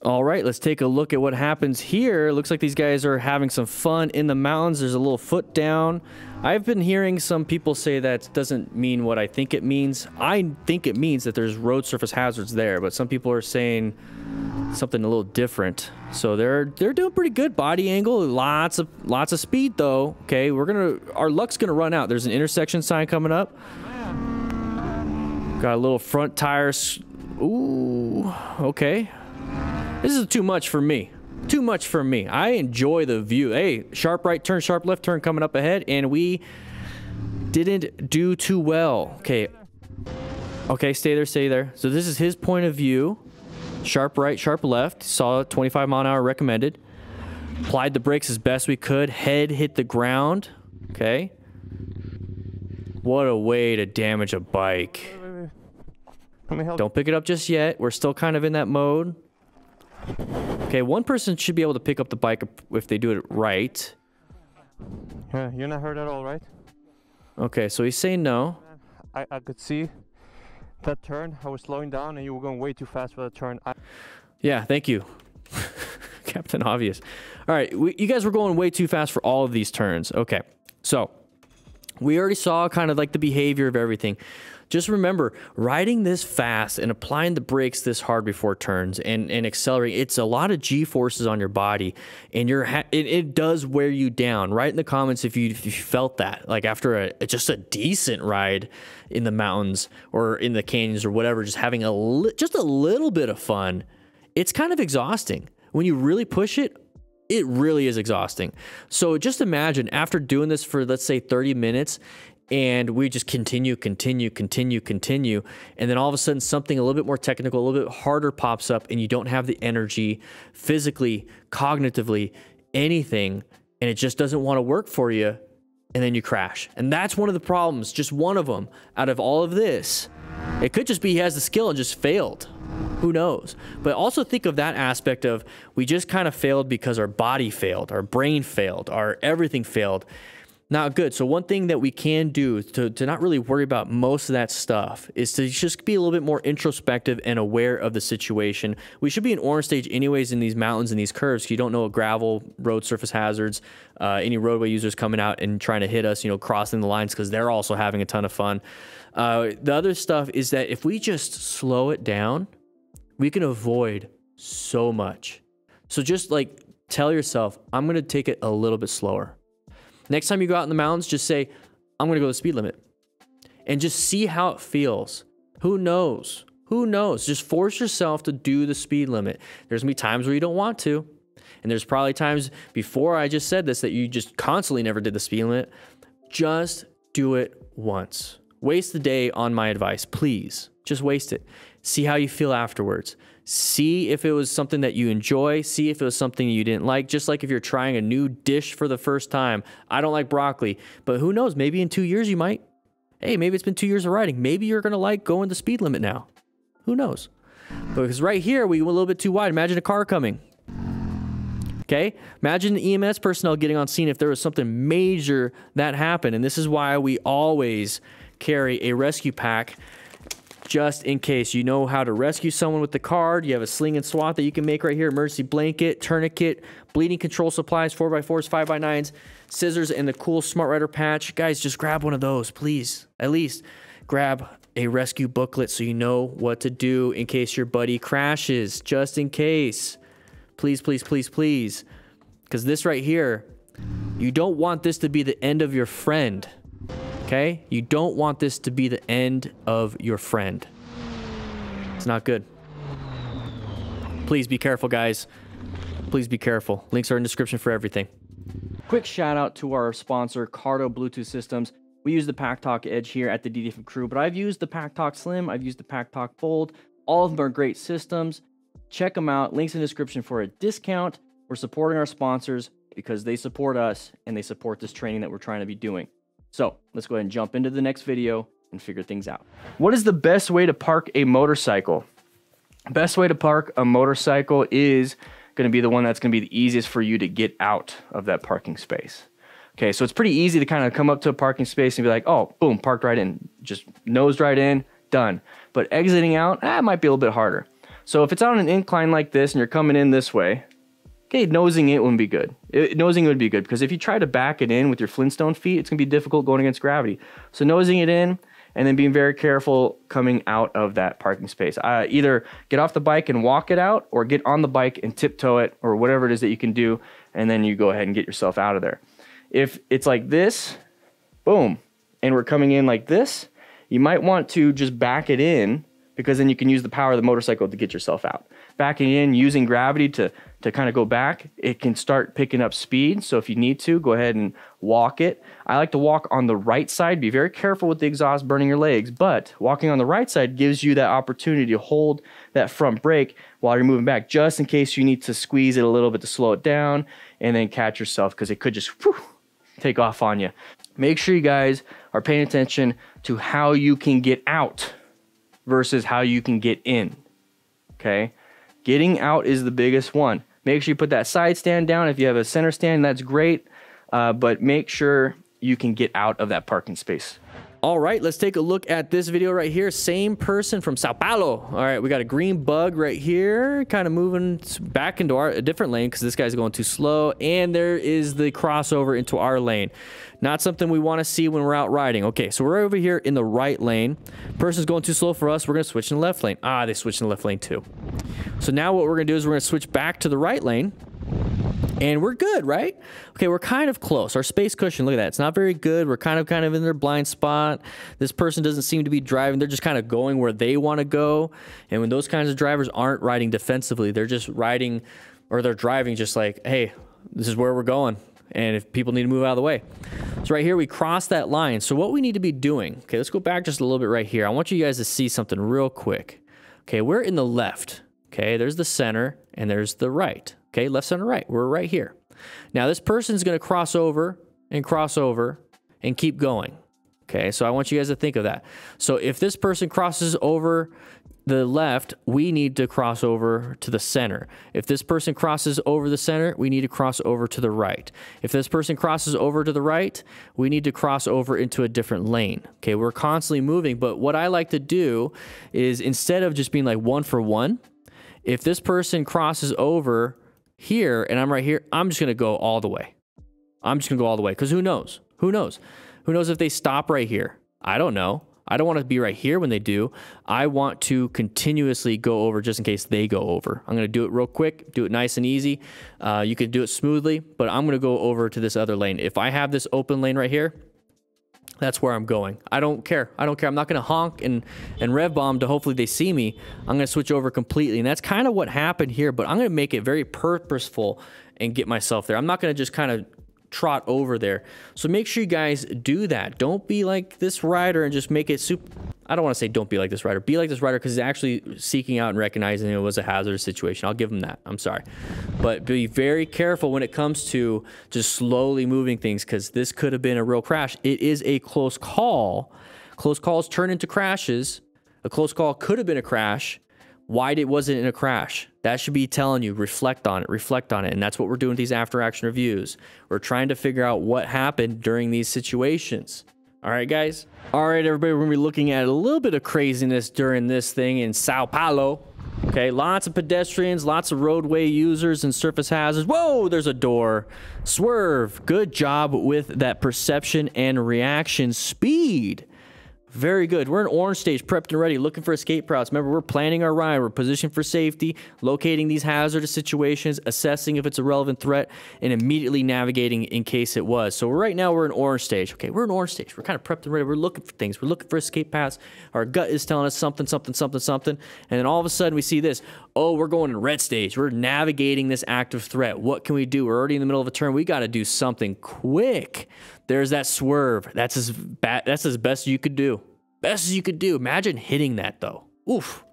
All right, let's take a look at what happens here. Looks like these guys are having some fun in the mountains. There's a little foot down. I've been hearing some people say that doesn't mean what I think it means. I think it means that there's road surface hazards there, but some people are saying something a little different. So they're doing pretty good body angle, lots of speed though. Okay, our luck's gonna run out. There's an intersection sign coming up. Got a little front tires. Ooh, okay. This is too much for me. Too much for me. I enjoy the view. Hey, sharp right turn, sharp left turn coming up ahead, and we didn't do too well. Okay. Okay, stay there, stay there. So this is his point of view. Sharp right, sharp left. Saw 25 mile an hour recommended. Applied the brakes as best we could. Head hit the ground. Okay. What a way to damage a bike. Let me help. Don't pick it up just yet. We're still kind of in that mode. Okay, one person should be able to pick up the bike if they do it right. Yeah, you're not hurt at all, right? Okay, so he's saying no. I could see that turn. I was slowing down and you were going way too fast for the turn. Yeah, thank you. Captain Obvious. All right, you guys were going way too fast for all of these turns. Okay, so we already saw kind of like the behavior of everything. Just remember, riding this fast and applying the brakes this hard before turns and accelerating, it's a lot of G-forces on your body, and it does wear you down. Write in the comments if you felt that, like after just a decent ride in the mountains or in the canyons or whatever, just having just a little bit of fun. It's kind of exhausting. When you really push it, it really is exhausting. So just imagine after doing this for, let's say, 30 minutes, and we just continue, and then all of a sudden something a little bit more technical, a little bit harder pops up, and you don't have the energy physically, cognitively, anything, and it just doesn't want to work for you, and then you crash. And that's one of the problems, just one of them out of all of this. It could just be he has the skill and just failed. Who knows? But also think of that aspect of we just kind of failed because our body failed, our brain failed, our everything failed. Not good. So one thing that we can do to not really worry about most of that stuff is to just be a little bit more introspective and aware of the situation. We should be in orange stage anyways in these mountains and these curves, because you don't know gravel, road surface hazards, any roadway users coming out and trying to hit us, you know, crossing the lines, because they're also having a ton of fun. The other stuff is that if we just slow it down, we can avoid so much. So just like tell yourself, I'm going to take it a little bit slower. Next time you go out in the mountains, just say, I'm going to go the speed limit. And just see how it feels. Who knows? Who knows? Just force yourself to do the speed limit. There's going to be times where you don't want to. And there's probably times before I just said this that you just constantly never did the speed limit. Just do it once. Waste the day on my advice, please. Just waste it. See how you feel afterwards. See if it was something that you enjoy. See if it was something you didn't like. Just like if you're trying a new dish for the first time. I don't like broccoli, but who knows? Maybe in 2 years you might. Hey, maybe it's been 2 years of riding. Maybe you're going to like going the speed limit now. Who knows? Because right here, we went a little bit too wide. Imagine a car coming. Okay? Imagine the EMS personnel getting on scene if there was something major that happened. And this is why we always carry a rescue pack, just in case. You know how to rescue someone with the card. You have a sling and swat that you can make right here. Emergency blanket, tourniquet, bleeding control supplies, 4x4s, 5x9s, scissors, and the cool Smart Rider patch. Guys, just grab one of those, please. At least grab a rescue booklet so you know what to do in case your buddy crashes. Just in case. Please, please, please, please. Because this right here, you don't want this to be the end of your friend. Okay? You don't want this to be the end of your friend. It's not good. Please be careful, guys. Please be careful. Links are in the description for everything. Quick shout out to our sponsor, CARDO Bluetooth Systems. We use the PackTalk Edge here at the DDTF crew, but I've used the PackTalk Slim. I've used the PackTalk Bold. All of them are great systems. Check them out. Links in the description for a discount. We're supporting our sponsors because they support us and they support this training that we're trying to be doing. So let's go ahead and jump into the next video and figure things out. What is the best way to park a motorcycle? Best way to park a motorcycle is going to be the one that's going to be the easiest for you to get out of that parking space. Okay, so it's pretty easy to kind of come up to a parking space and be like, oh, boom, parked right in. Just nosed right in, done. But exiting out, it might be a little bit harder. So if it's on an incline like this and you're coming in this way, okay, nosing it wouldn't be good. Nosing would be good because if you try to back it in with your Flintstone feet, it's gonna be difficult going against gravity. So nosing it in and then being very careful coming out of that parking space. Either get off the bike and walk it out, or get on the bike and tiptoe it, or whatever it is that you can do, and then you go ahead and get yourself out of there. If it's like this, boom, and we're coming in like this, you might want to just back it in, because then you can use the power of the motorcycle to get yourself out. Backing in, using gravity to kind of go back, it can start picking up speed. So if you need to, go ahead and walk it. I like to walk on the right side. Be very careful with the exhaust burning your legs, but walking on the right side gives you that opportunity to hold that front brake while you're moving back, just in case you need to squeeze it a little bit to slow it down and then catch yourself, because it could just take off on you. Make sure you guys are paying attention to how you can get out versus how you can get in, okay? Getting out is the biggest one. Make sure you put that side stand down. If you have a center stand, that's great, but make sure you can get out of that parking space. All right, let's take a look at this video right here. Same person from Sao Paulo. All right, we got a green bug right here, kind of moving back into a different lane because this guy's going too slow. And there is the crossover into our lane. Not something we want to see when we're out riding. Okay, so we're over here in the right lane. Person's going too slow for us. We're going to switch in the left lane. Ah, they switched in the left lane too. So now what we're going to do is we're going to switch back to the right lane. And we're good, right? Okay, we're kind of close. Our space cushion, look at that. It's not very good. We're kind of in their blind spot. This person doesn't seem to be driving. They're just kind of going where they want to go. And when those kinds of drivers aren't riding defensively, they're just riding, or they're driving just like, hey, this is where we're going. And if people need to move out of the way. So right here, we cross that line. So what we need to be doing, okay, let's go back just a little bit right here. I want you guys to see something real quick. Okay, we're in the left. Okay, there's the center and there's the right. Okay, left, center, right. We're right here. Now, this person's going to cross over and keep going. Okay, so I want you guys to think of that. So if this person crosses over the left, we need to cross over to the center. If this person crosses over the center, we need to cross over to the right. If this person crosses over to the right, we need to cross over into a different lane. Okay, we're constantly moving, but what I like to do is, instead of just being like one for one, if this person crosses over here and I'm right here, I'm just going to go all the way. I'm just going to go all the way, because who knows? Who knows? Who knows if they stop right here? I don't know. I don't want to be right here when they do. I want to continuously go over just in case they go over. I'm going to do it real quick, do it nice and easy. You can do it smoothly, but I'm going to go over to this other lane. If I have this open lane right here, that's where I'm going. I don't care. I don't care. I'm not going to honk and rev bomb to hopefully they see me. I'm going to switch over completely. And that's kind of what happened here, but I'm going to make it very purposeful and get myself there. I'm not going to just kind of trot over there. So make sure you guys do that. Don't be like this rider and just make it super. I don't want to say don't be like this rider. Be like this rider because he's actually seeking out and recognizing it was a hazardous situation. I'll give him that. I'm sorry. But be very careful when it comes to just slowly moving things, because this could have been a real crash. It is a close call. Close calls turn into crashes. A close call could have been a crash. Why it wasn't in a crash? That should be telling you, reflect on it, reflect on it. And that's what we're doing with these after action reviews. We're trying to figure out what happened during these situations. All right, guys? All right, everybody, we're going to be looking at a little bit of craziness during this thing in Sao Paulo. Okay, lots of pedestrians, lots of roadway users and surface hazards. Whoa, there's a door. Swerve. Good job with that perception and reaction speed. Very good. We're in orange stage, prepped and ready, looking for escape routes. Remember, we're planning our ride. We're positioned for safety, locating these hazardous situations, assessing if it's a relevant threat, and immediately navigating in case it was. So right now, we're in orange stage. Okay, we're in orange stage. We're kind of prepped and ready. We're looking for things. We're looking for escape paths. Our gut is telling us something, something, something, something. And then all of a sudden, we see this. Oh, we're going in red stage. We're navigating this active threat. What can we do? We're already in the middle of a turn. We got to do something quick. There's that swerve. That's as best you could do. Best as you could do. Imagine hitting that, though. Oof.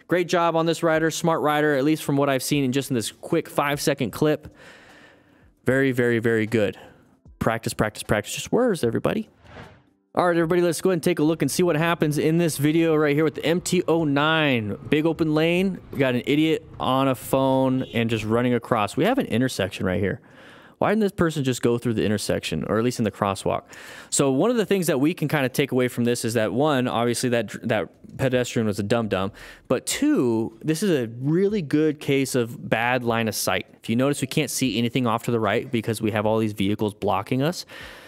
Great job on this rider. Smart rider, at least from what I've seen in just in this quick 5-second clip. Very, very, very good. Practice, practice, practice. Just swerves, everybody. All right, everybody, let's go ahead and take a look and see what happens in this video right here with the MT-09. Big open lane. We got an idiot on a phone and just running across. We have an intersection right here. Why didn't this person just go through the intersection, or at least in the crosswalk? So one of the things that we can kind of take away from this is that, one, obviously that pedestrian was a dum-dum, but two, this is a really good case of bad line of sight. If you notice, we can't see anything off to the right because we have all these vehicles blocking us.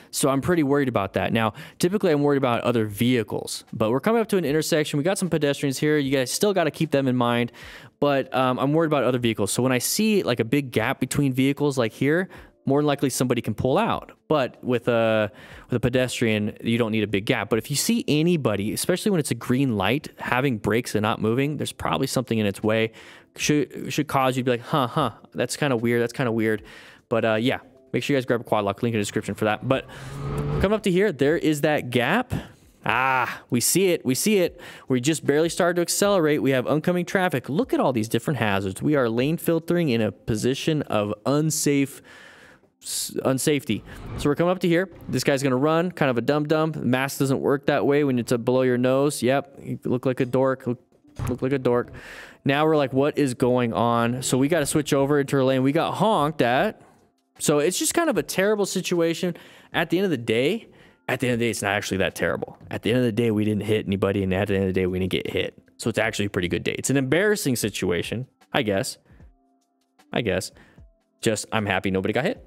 So I'm pretty worried about that. Now, typically I'm worried about other vehicles, but we're coming up to an intersection. We got some pedestrians here. You guys still got to keep them in mind, but I'm worried about other vehicles. So when I see like a big gap between vehicles like here, more than likely somebody can pull out. But with a pedestrian, you don't need a big gap. But if you see anybody, especially when it's a green light, having brakes and not moving, there's probably something in its way. Should cause you to be like, that's kind of weird. That's kind of weird. But yeah. Make sure you guys grab a quad lock, link in the description for that. But come up to here, there is that gap. We see it. We see it. We just barely started to accelerate. We have oncoming traffic. Look at all these different hazards. We are lane filtering in a position of unsafety. So we're coming up to here. This guy's going to run, kind of a dum-dum. Mask doesn't work that way when it's below your nose. Yep, you look like a dork. Look like a dork. Now we're like, what is going on? So we got to switch over into our lane. We got honked at. So it's just kind of a terrible situation. At the end of the day, it's not actually that terrible. At the end of the day, we didn't hit anybody, and at the end of the day, we didn't get hit. So it's actually a pretty good day. It's an embarrassing situation, I guess. Just, I'm happy nobody got hit.